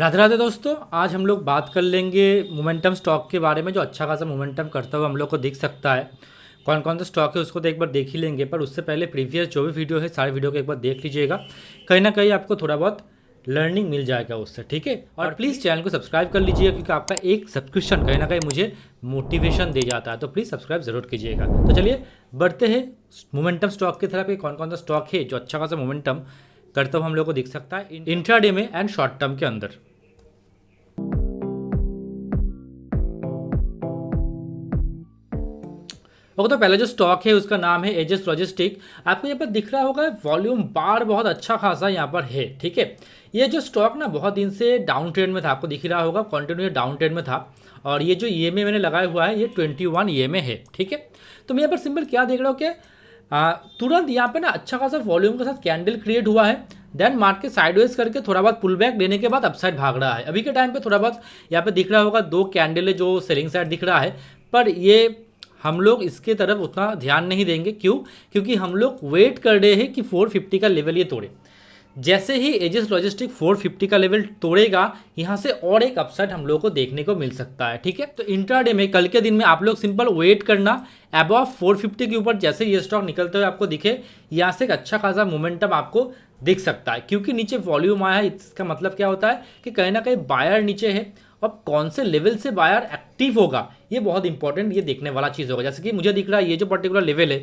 राधे राधे दोस्तों, आज हम लोग बात कर लेंगे मोमेंटम स्टॉक के बारे में जो अच्छा खासा मोमेंटम करता हुआ हम लोग को दिख सकता है। कौन कौन सा स्टॉक है उसको तो एक बार देख ही लेंगे, पर उससे पहले प्रीवियस जो भी वीडियो है सारे वीडियो को एक बार देख लीजिएगा। कहीं ना कहीं आपको थोड़ा बहुत लर्निंग मिल जाएगा उससे, ठीक है। और प्लीज़ चैनल को सब्सक्राइब कर लीजिएगा क्योंकि आपका एक सब्सक्रिप्शन कहीं ना कहीं मुझे मोटिवेशन दे जाता है, तो प्लीज़ सब्सक्राइब जरूर कीजिएगा। तो चलिए बढ़ते हैं मोमेंटम स्टॉक की तरफ। कौन कौन सा स्टॉक है जो अच्छा खासा मोमेंटम करते हुए हम लोग को दिख सकता है इंट्राडे में एंड शॉर्ट टर्म के अंदर। ओके, तो पहला जो स्टॉक है उसका नाम है एजिस लॉजिस्टिक। आपको यहाँ पर दिख रहा होगा वॉल्यूम बार बहुत अच्छा खासा यहाँ पर है, ठीक है। ये जो स्टॉक ना बहुत दिन से डाउन ट्रेंड में था, आपको दिख रहा होगा कंटिन्यू डाउन ट्रेंड में था। और ये जो ईएमए मैंने लगाया हुआ है ये 21 ईएमए है, ठीक है। तो मैं यहाँ पर सिंपल क्या देख रहा हूँ कि तुरंत यहाँ पे ना अच्छा खासा वॉल्यूम के साथ कैंडल क्रिएट हुआ है, देन मार्केट साइडवेज करके थोड़ा बहुत पुल बैक देने के बाद अपसाइड भाग रहा है। अभी के टाइम पे थोड़ा बहुत यहाँ पे दिख रहा होगा दो कैंडल है जो सेलिंग साइड दिख रहा है, पर ये हम लोग इसके तरफ उतना ध्यान नहीं देंगे। क्यों? क्योंकि हम लोग वेट कर रहे हैं कि 450 का लेवल ये तोड़े। जैसे ही एजिस लॉजिस्टिक 450 का लेवल तोड़ेगा यहाँ से और एक अपसाइड हम लोग को देखने को मिल सकता है, ठीक है। तो इंट्राडे में कल के दिन में आप लोग सिंपल वेट करना अबव 450 के ऊपर। जैसे ये स्टॉक निकलते हुए आपको दिखे यहाँ से एक अच्छा खासा मोमेंटम आपको दिख सकता है, क्योंकि नीचे वॉल्यूम आया है। इसका मतलब क्या होता है कि कहीं ना कहीं बायर नीचे है। अब कौन से लेवल से बायर एक्टिव होगा ये बहुत इंपॉर्टेंट, ये देखने वाला चीज़ होगा। जैसे कि मुझे दिख रहा है ये जो पर्टिकुलर लेवल है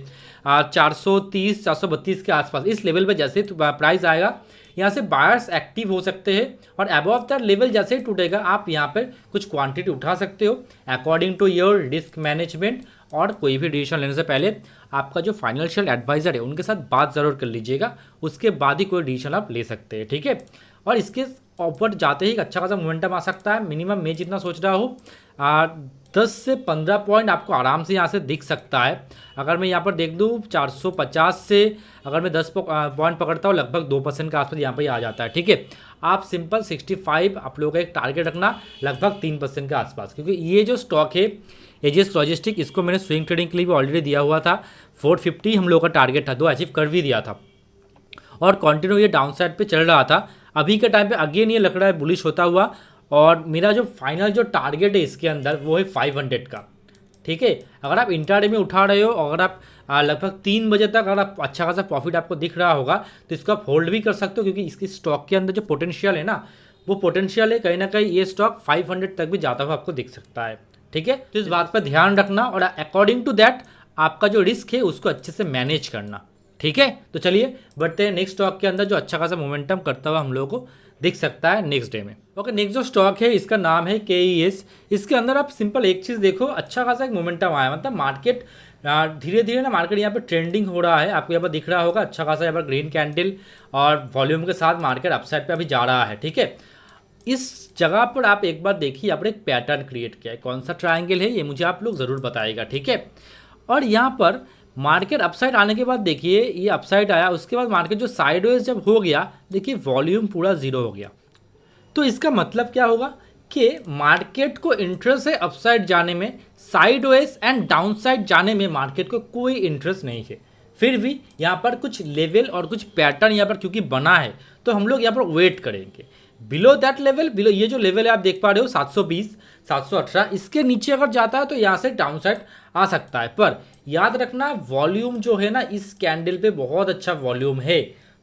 430 432 के आसपास, इस लेवल पे जैसे प्राइस आएगा यहाँ से बायर्स एक्टिव हो सकते हैं। और अबव दैट लेवल जैसे ही टूटेगा आप यहाँ पर कुछ क्वांटिटी उठा सकते हो according to your risk management. और कोई भी डिसीजन लेने से पहले आपका जो फाइनेंशियल एडवाइजर है उनके साथ बात ज़रूर कर लीजिएगा, उसके बाद ही कोई डिसीजन आप ले सकते हैं, ठीक है। और इसके ऊपर जाते ही एक अच्छा खासा मोमेंटम आ सकता है। मिनिमम मैं जितना सोच रहा हूँ 10 से 15 पॉइंट आपको आराम से यहाँ से दिख सकता है। अगर मैं यहाँ पर देख दूँ 450 से अगर मैं 10 पॉइंट पकड़ता हूँ लगभग 2% के आसपास यहाँ पर ही आ जाता है, ठीक है। आप सिंपल 65 आप लोगों का एक टारगेट रखना लगभग 3% के आसपास, क्योंकि ये जो स्टॉक है एजिस लॉजिस्टिक इसको मैंने स्विंग ट्रेडिंग के लिए भी ऑलरेडी दिया हुआ था। 450 हम लोगों का टारगेट था, दो अचीव कर भी दिया था और कंटिन्यू ये डाउन साइड पे चल रहा था। अभी के टाइम पे अगेन ये लग रहा है बुलिश होता हुआ, और मेरा जो फाइनल जो टारगेट है इसके अंदर वो है 500 का, ठीक है। अगर आप इंट्राडे में उठा रहे हो, अगर आप लगभग 3 बजे तक अगर आप अच्छा खासा प्रॉफिट आपको दिख रहा होगा तो इसको आप होल्ड भी कर सकते हो, क्योंकि इसकी स्टॉक के अंदर जो पोटेंशियल है ना वो पोटेंशियल है। कहीं ना कहीं ये स्टॉक 500 तक भी जाता हुआ आपको दिख सकता है, ठीक है। तो इस बात पर ध्यान रखना और अकॉर्डिंग टू दैट आपका जो रिस्क है उसको अच्छे से मैनेज करना, ठीक है। तो चलिए बढ़ते हैं नेक्स्ट स्टॉक के अंदर जो अच्छा खासा मोमेंटम करता हुआ हम लोगों को दिख सकता है नेक्स्ट डे में। ओके, नेक्स्ट जो स्टॉक है इसका नाम है KES। इसके अंदर आप सिंपल एक चीज़ देखो, अच्छा खासा एक मोमेंटम आया, मतलब मार्केट धीरे धीरे ना मार्केट यहाँ पे ट्रेंडिंग हो रहा है। आपको यहाँ पर दिख रहा होगा अच्छा खासा यहाँ पर ग्रीन कैंडल और वॉल्यूम के साथ मार्केट अपसाइड पे अभी जा रहा है, ठीक है। इस जगह पर आप एक बार देखिए यहाँ पर एक पैटर्न क्रिएट किया है। कौन सा ट्रायंगल है ये मुझे आप लोग ज़रूर बताइएगा, ठीक है। और यहाँ पर मार्केट अपसाइड आने के बाद देखिए ये अपसाइड आया, उसके बाद मार्केट जो साइडवेज जब हो गया देखिए वॉल्यूम पूरा ज़ीरो हो गया। तो इसका मतलब क्या होगा कि मार्केट को इंटरेस्ट है अपसाइड जाने में, साइडवेज एंड डाउनसाइड जाने में मार्केट को कोई इंटरेस्ट नहीं है। फिर भी यहाँ पर कुछ लेवल और कुछ पैटर्न यहाँ पर क्योंकि बना है तो हम लोग यहाँ पर वेट करेंगे। बिलो दैट लेवल, बिलो ये जो लेवल है आप देख पा रहे हो 720 718, इसके नीचे अगर जाता है तो यहाँ से डाउन साइड आ सकता है। पर याद रखना वॉल्यूम जो है ना इस कैंडल पे बहुत अच्छा वॉल्यूम है,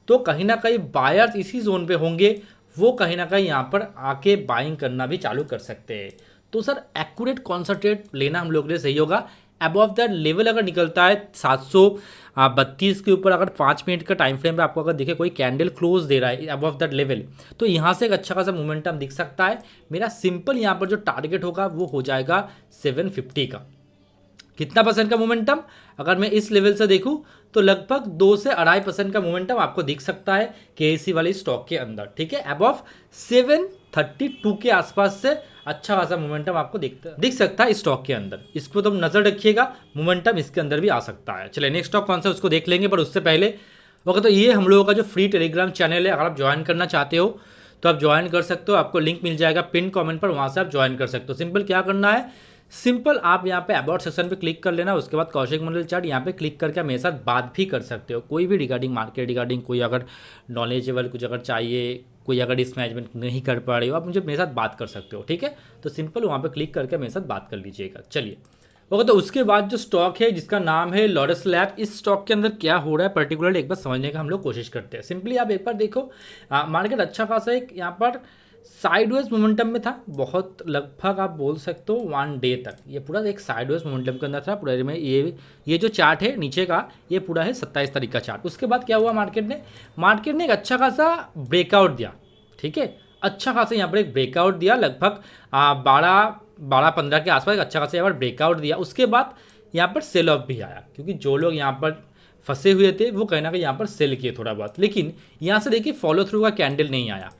तो कहीं ना कहीं बायर्स इसी जोन पे होंगे, वो कहीं ना कहीं यहाँ पर आके बाइंग करना भी चालू कर सकते हैं। तो सर एक्यूरेट कॉन्संट्रेट लेना हम लोग के लिए सही होगा। अबव दैट लेवल अगर निकलता है 732 के ऊपर, अगर 5 मिनट का टाइम फ्रेम पे आपको अगर दिखे कोई कैंडल क्लोज दे रहा है अबव दैट लेवल, तो यहाँ से एक अच्छा खासा मोमेंटम दिख सकता है। मेरा सिंपल यहाँ पर जो टारगेट होगा वो हो जाएगा 750 का। कितना परसेंट का मोमेंटम? अगर मैं इस लेवल से देखूं तो लगभग 2 से 2.5% का मोमेंटम आपको दिख सकता है KEC वाली स्टॉक के अंदर, ठीक है। अबव 732 के आसपास से अच्छा खासा मोमेंटम आपको दिख सकता है इस स्टॉक के अंदर। इसको तुम नजर रखिएगा, मोमेंटम इसके अंदर भी आ सकता है। चलिए नेक्स्ट स्टॉक कौन सा उसको देख लेंगे, पर उससे पहले ओके, तो ये हम लोगों का जो फ्री टेलीग्राम चैनल है, अगर आप ज्वाइन करना चाहते हो तो आप ज्वाइन कर सकते हो। आपको लिंक मिल जाएगा पिन कमेंट पर, वहाँ से आप ज्वाइन कर सकते हो। सिंपल क्या करना है, सिंपल आप यहाँ पे अबाउट सेक्शन पे क्लिक कर लेना, उसके बाद कौशिक मंडल चार्ट यहाँ पे क्लिक करके आप मेरे साथ बात भी कर सकते हो, कोई भी रिगार्डिंग मार्केट, रिगार्डिंग कोई अगर नॉलेजेबल कुछ अगर चाहिए, कोई अगर रिस्क मैनेजमेंट नहीं कर पा रहे हो, आप मुझे मेरे साथ बात कर सकते हो, ठीक है। तो सिंपल वहाँ पे क्लिक करके मेरे साथ बात कर लीजिएगा। चलिए ओके, तो उसके बाद जो स्टॉक है जिसका नाम है लॉरस लैब, इस स्टॉक के अंदर क्या हो रहा है पर्टिकुलरली एक बार समझने का हम लोग कोशिश करते हैं। सिंपली आप एक बार देखो, मार्केट अच्छा खासा एक यहाँ पर साइडवेज मोमेंटम में था, बहुत लगभग आप बोल सकते हो 1 डे तक ये पूरा एक साइडवेज मोमेंटम के अंदर था पूरा में। ये जो चार्ट है नीचे का, ये पूरा है 27 तारीख का चार्ट। उसके बाद क्या हुआ, मार्केट ने एक अच्छा खासा ब्रेकआउट दिया, ठीक है। अच्छा खासा यहाँ पर एक ब्रेकआउट दिया, लगभग 12-15 के आसपास एक अच्छा खासा यहाँ पर ब्रेकआउट दिया। उसके बाद यहाँ पर सेल ऑफ भी आया, क्योंकि जो लोग यहाँ पर फंसे हुए थे वो कहीं ना कहीं यहाँ पर सेल किए थोड़ा बहुत। लेकिन यहाँ से देखिए फॉलो थ्रू का कैंडल नहीं आया,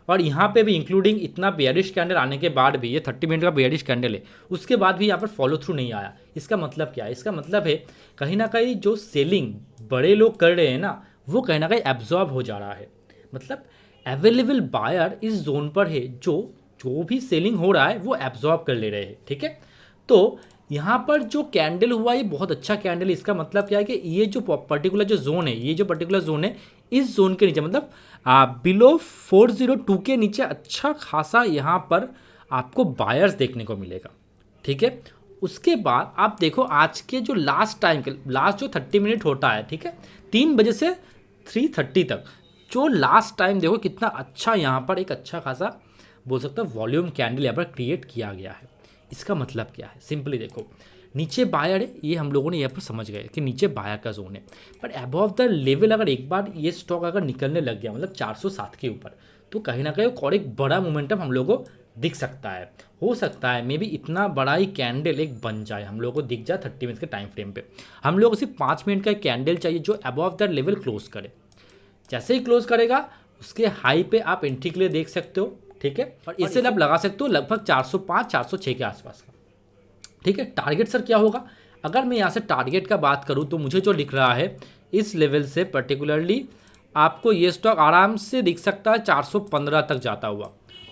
और यहाँ पे भी इंक्लूडिंग इतना बेयरिश कैंडल आने के बाद भी, ये 30 मिनट का बेयरिश कैंडल है, उसके बाद भी यहाँ पर फॉलो थ्रू नहीं आया। इसका मतलब क्या है, इसका मतलब है कहीं ना कहीं जो सेलिंग बड़े लोग कर रहे हैं ना, वो कहीं ना कहीं एब्जॉर्ब हो जा रहा है। मतलब अवेलेबल बायर इस जोन पर है, जो भी सेलिंग हो रहा है वो एब्जॉर्ब कर ले रहे हैं, ठीक है। तो यहाँ पर जो कैंडल हुआ ये बहुत अच्छा कैंडल है। इसका मतलब क्या है कि ये जो पर्टिकुलर जो जोन है, ये जो पर्टिकुलर जोन है, इस जोन के नीचे मतलब बिलो 402 के नीचे अच्छा खासा यहाँ पर आपको बायर्स देखने को मिलेगा, ठीक है। उसके बाद आप देखो आज के जो लास्ट जो 30 मिनट होता है, ठीक है, 3 बजे से 3:30 तक जो लास्ट टाइम देखो कितना अच्छा यहाँ पर एक अच्छा खासा बोल सकते हो वॉल्यूम कैंडल यहाँ पर क्रिएट किया गया है। इसका मतलब क्या है, सिंपली देखो नीचे बायर है, ये हम लोगों ने यहाँ पर समझ गए कि नीचे बायर का जोन है। पर अबव द लेवल अगर एक बार ये स्टॉक अगर निकलने लग गया, मतलब 407 के ऊपर, तो कहीं ना कहीं और एक बड़ा मोमेंटम हम लोगों को दिख सकता है। हो सकता है मे बी इतना बड़ा ही कैंडल एक बन जाए, हम लोगों को दिख जाए 30 मिनट के टाइम फ्रेम पे। हम लोगों को सिर्फ 5 मिनट का कैंडल चाहिए जो अबव द लेवल क्लोज करे। जैसे ही क्लोज करेगा उसके हाई पे आप एंट्री के लिए देख सकते हो, ठीक है। और इससे आप लगा सकते हो लगभग 405-406 के आसपास का, ठीक है। टारगेट सर क्या होगा, अगर मैं यहाँ से टारगेट का बात करूँ तो मुझे जो दिख रहा है इस लेवल से पर्टिकुलरली आपको ये स्टॉक आराम से दिख सकता है 415 तक जाता हुआ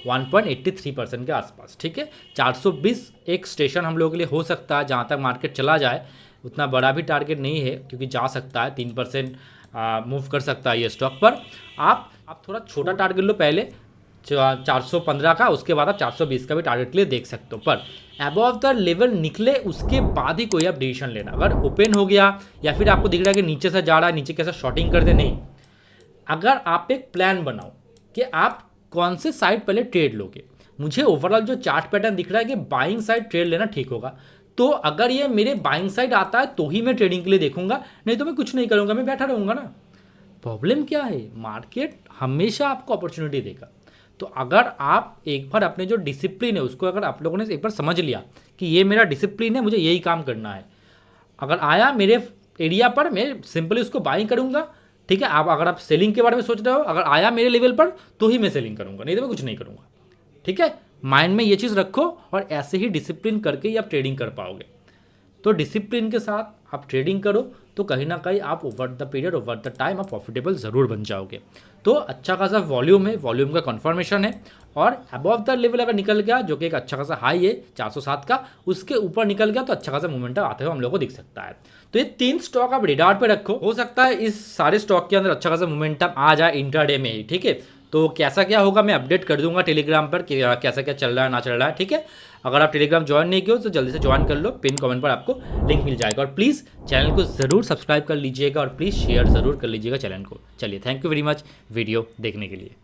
1.83% के आसपास, ठीक है। 420 एक स्टेशन हम लोगों के लिए हो सकता है जहाँ तक मार्केट चला जाए। उतना बड़ा भी टारगेट नहीं है क्योंकि जा सकता है 3% मूव कर सकता है ये स्टॉक पर। आप थोड़ा छोटा टारगेट लो पहले 415 का, उसके बाद आप 420 का भी टारगेट के लिए देख सकते हो। पर अबव द लेवल निकले उसके बाद ही कोई आप डिसीजन लेना। अगर ओपन हो गया या फिर आपको दिख रहा है कि नीचे से जा रहा है, नीचे कैसा शॉर्टिंग कर दे, नहीं। अगर आप एक प्लान बनाओ कि आप कौन से साइड पहले ट्रेड लोगे। मुझे ओवरऑल जो चार्ट पैटर्न दिख रहा है कि बाइंग साइड ट्रेड लेना ठीक होगा। तो अगर ये मेरे बाइंग साइड आता है तो ही मैं ट्रेडिंग के लिए देखूंगा, नहीं तो मैं कुछ नहीं करूंगा, मैं बैठा रहूंगा ना। प्रॉब्लम क्या है, मार्केट हमेशा आपको अपॉर्चुनिटी देगा। तो अगर आप एक बार अपने जो डिसिप्लिन है उसको अगर आप लोगों ने एक बार समझ लिया कि ये मेरा डिसिप्लिन है, मुझे यही काम करना है, अगर आया मेरे एरिया पर मैं सिंपली उसको बाइंग करूंगा, ठीक है। आप अगर आप सेलिंग के बारे में सोच रहे हो, अगर आया मेरे लेवल पर तो ही मैं सेलिंग करूंगा, नहीं तो मैं कुछ नहीं करूंगा, ठीक है। माइंड में ये चीज़ रखो और ऐसे ही डिसिप्लिन करके ही आप ट्रेडिंग कर पाओगे। तो डिसिप्लिन के साथ आप ट्रेडिंग करो तो कहीं ना कहीं आप over the period over the time आप प्रॉफिटेबल ज़रूर बन जाओगे। तो अच्छा खासा वॉल्यूम है, वॉल्यूम का कन्फर्मेशन है, और अबव द लेवल अगर निकल गया जो कि एक अच्छा खासा हाई है 407 का, उसके ऊपर निकल गया तो अच्छा खासा मोमेंटम आते हुए हम लोग को दिख सकता है। तो ये 3 स्टॉक आप रेडार पे रखो, हो सकता है इस सारे स्टॉक के अंदर अच्छा खासा मोमेंटम आ जाए इंट्राडे में ही, ठीक है। तो कैसा क्या होगा मैं अपडेट कर दूंगा टेलीग्राम पर कि कैसा क्या चल रहा है ना चल रहा है, ठीक है। अगर आप टेलीग्राम ज्वाइन नहीं किए हो तो जल्दी से ज्वाइन कर लो, पिन कमेंट पर आपको लिंक मिल जाएगा। और प्लीज़ चैनल को ज़रूर सब्सक्राइब कर लीजिएगा और प्लीज़ शेयर ज़रूर कर लीजिएगा चैनल को। चलिए, thank you very much video देखने के लिए।